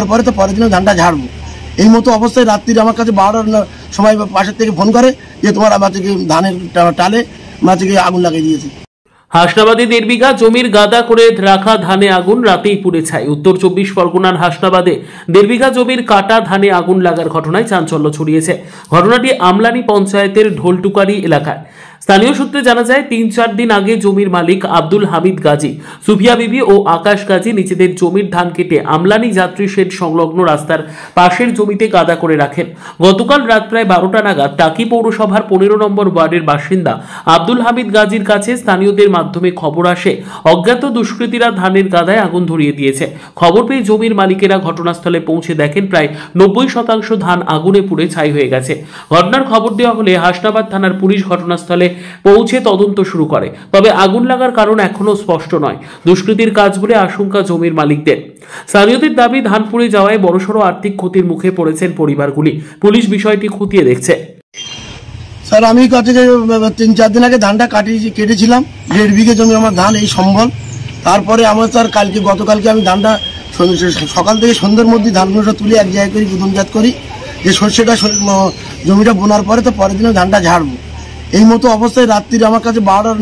বোনার পরে তো পরের দিনে ধানটা ঝাড়বো। এই মতো অবস্থায় রাত্রিরে আমার কাছে 12টার সময় পাশের থেকে ফোন করে যে তোমার আমাকে ধানের টালে মাঝে আগুন লাগিয়ে দিয়েছে। হাসনাবাদে 1.5 বিঘা জমির গাদা করে রাখা ধানে আগুন, রাতেই পুড়ে ছাই। উত্তর 24 পরগনার হাসনাবাদে 1.5 বিঘা জমির কাটা ধানে আগুন লাগার ঘটনায় চাঞ্চল্য ছড়িয়েছে। ঘটনাটি আমলানি পঞ্চায়েতের ঢোলটুকারি এলাকায়। স্থানীয় সূত্রে জানা যায়, 3-4 দিন আগে জমির মালিক আব্দুল হামিদ গাজী, সুফিয়া বিবি ও আকাশ গাজী নিজেদের জমির ধান কেটে আমলানি যাত্রী শেড সংলগ্ন রাস্তার পাশের জমিতে গাদা করে রাখেন। গতকাল রাত প্রায় 12টা নাগাদ টাকি পৌরসভার 15 নম্বর ওয়ার্ডের বাসিন্দা আব্দুল হামিদ গাজীর কাছে স্থানীয়দের মাধ্যমে খবর আসে অজ্ঞাত দুষ্কৃতীরা ধানের গাদায় আগুন ধরিয়ে দিয়েছে। খবর পেয়ে জমির মালিকেরা ঘটনাস্থলে পৌঁছে দেখেন প্রায় 90% ধান আগুনে পুড়ে ছাই হয়ে গেছে। ঘটনার খবর দেওয়া হলে হাসনাবাদ থানার পুলিশ ঘটনাস্থলে পৌঁছে তদন্ত শুরু করে। তবে আগুন লাগার কারণ এখনো স্পষ্ট নয়। দুষ্কৃতির কাজ বলে আশঙ্কা জমির মালিকদের। স্থানীয়দের দাবি, ধান পুড়ে যাওয়ায় বড়সড় আর্থিক ক্ষতির মুখে পড়েছেন পরিবারগুলি। পুলিশ বিষয়টি খতিয়ে দেখছে। স্যার, আমি কাছে 3-4 দিন আগে ধানটা কেটেছিলাম। 1.5 বিঘা জমি আমার ধান, এই সম্বল। তারপরে আমার স্যার গতকালকে আমি ধানটা সকাল থেকে সন্ধ্যার মধ্যে ধানগুলো তুলে এক জায়গায় করি, গুদনজাত করি, যে সর্ষেটা জমিটা বোনার পরে তো পরের দিনে ধানটা ঝাড়বো। এই মতো অবস্থায় রাত্রিরে আমার কাছে 12টার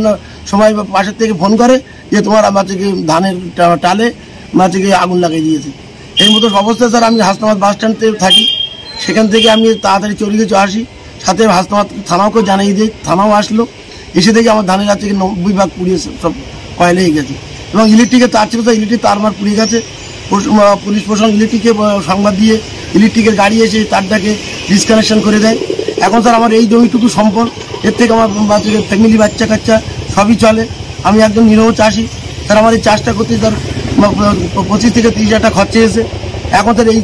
সময় পাশের থেকে ফোন করে যে তোমার আমাকে ধানের টালে মাঝে আগুন লাগিয়ে দিয়েছে। এই মতো অবস্থায় স্যার আমি হাসনাবাদ বাস স্ট্যান্ডে থাকি। সেখান থেকে আমি তাড়াতাড়ি চলে আসি, সাথে হাসনাবাদ থানাওকে জানিয়ে দিই। থানাও আসলো, এসে থেকে আমার ধানের গাছ থেকে 90 ভাগ পুড়িয়ে সব কয়লা হয়ে গেছে। এবং ইলেকট্রিকের তার ছিল, ইলেকট্রিক তার আমার পুড়ে গেছে। পুলিশ প্রশাসন ইলেকট্রিকে সংবাদ দিয়ে ইলেকট্রিকের গাড়ি এসে তারটাকে ডিসকানেকশন করে দেয়। এখন স্যার আমার এই জমিটুকু সম্পদ, এর থেকে আমার ফ্যামিলি, বাচ্চা কাচ্চা সবই চলে। আমি একদম নিরহ চাষি স্যার। আমার এই চাষটা করতে স্যার 25 থেকে 30 হাজার টাকা খরচা এসে এখন স্যার এই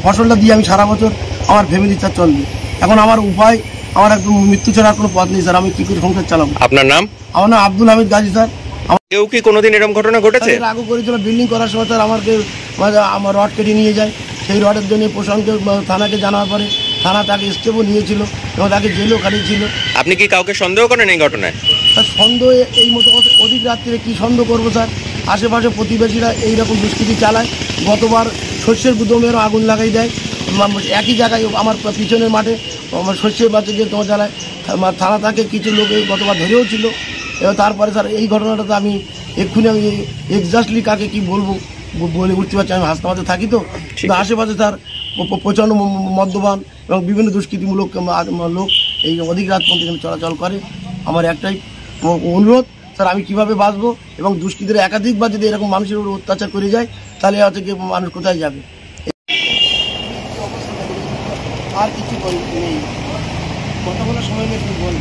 ফসলটা দিয়ে আমি সারা বছর আমার ফ্যামিলি স্যার চলবে। এখন আমার উপায়, আমার একদম মৃত্যু ছাড়া কোনো পথ নেই স্যার। আমি কি করে সংসার চালাবো? আপনার নাম? আমার নাম আব্দুল হামিদ গাজী স্যার। কেউ কি কোনোদিন এরকম ঘটনা ঘটেছে? আগে করেছিল, বিল্ডিং করার সময় স্যার আমার রড কেটে নিয়ে যায়। সেই রডের জন্য প্রশাসনকে, থানাকে জানার পরে থানা তাকে স্টেপও নিয়েছিল এবং তাকে জেলও কাটিয়েছিল। আপনি কি কাউকে সন্দেহ করেন এই ঘটনায়? স্যার, সন্দেহ এই মতো অধিক রাত্রিরে কি সন্দেহ করবো স্যার? আশেপাশে প্রতিবেশীরা এইরকম দুষ্কৃতি চালায়। গতবার শস্যের গুদমেরও আগুন লাগাই দেয় একই জায়গায়, আমার পিছনের মাঠে আমার শস্যের বাচ্চা গিয়ে তোমার জ্বালায়। থানা তাকে কিছু লোক গতবার ধরেও ছিল। এবার তারপরে স্যার এই ঘটনাটা তো আমি এক্ষুনি আমি এক্স্যাক্টলি কাকে কি বলবো বলে উঠতে পারছি। আমি হাসনাবাদে থাকি, তো আশেপাশে স্যার প্রচণ্ড মদ্যপান এবং বিভিন্ন দুষ্কৃতিমূলক লোক এই অধিক রাত পর্যন্ত এখানে চলাচল করে। আমার একটাই অনুরোধ স্যার, আমি কিভাবে বাঁচবো? এবং দুষ্কৃতীরা একাধিকবার যদি এরকম মানুষের উপর অত্যাচার করে যায়, তাহলে হচ্ছে কি মানুষ কোথায় যাবে? আর কিছু নেই, কথা বলার সময় নেই, বল।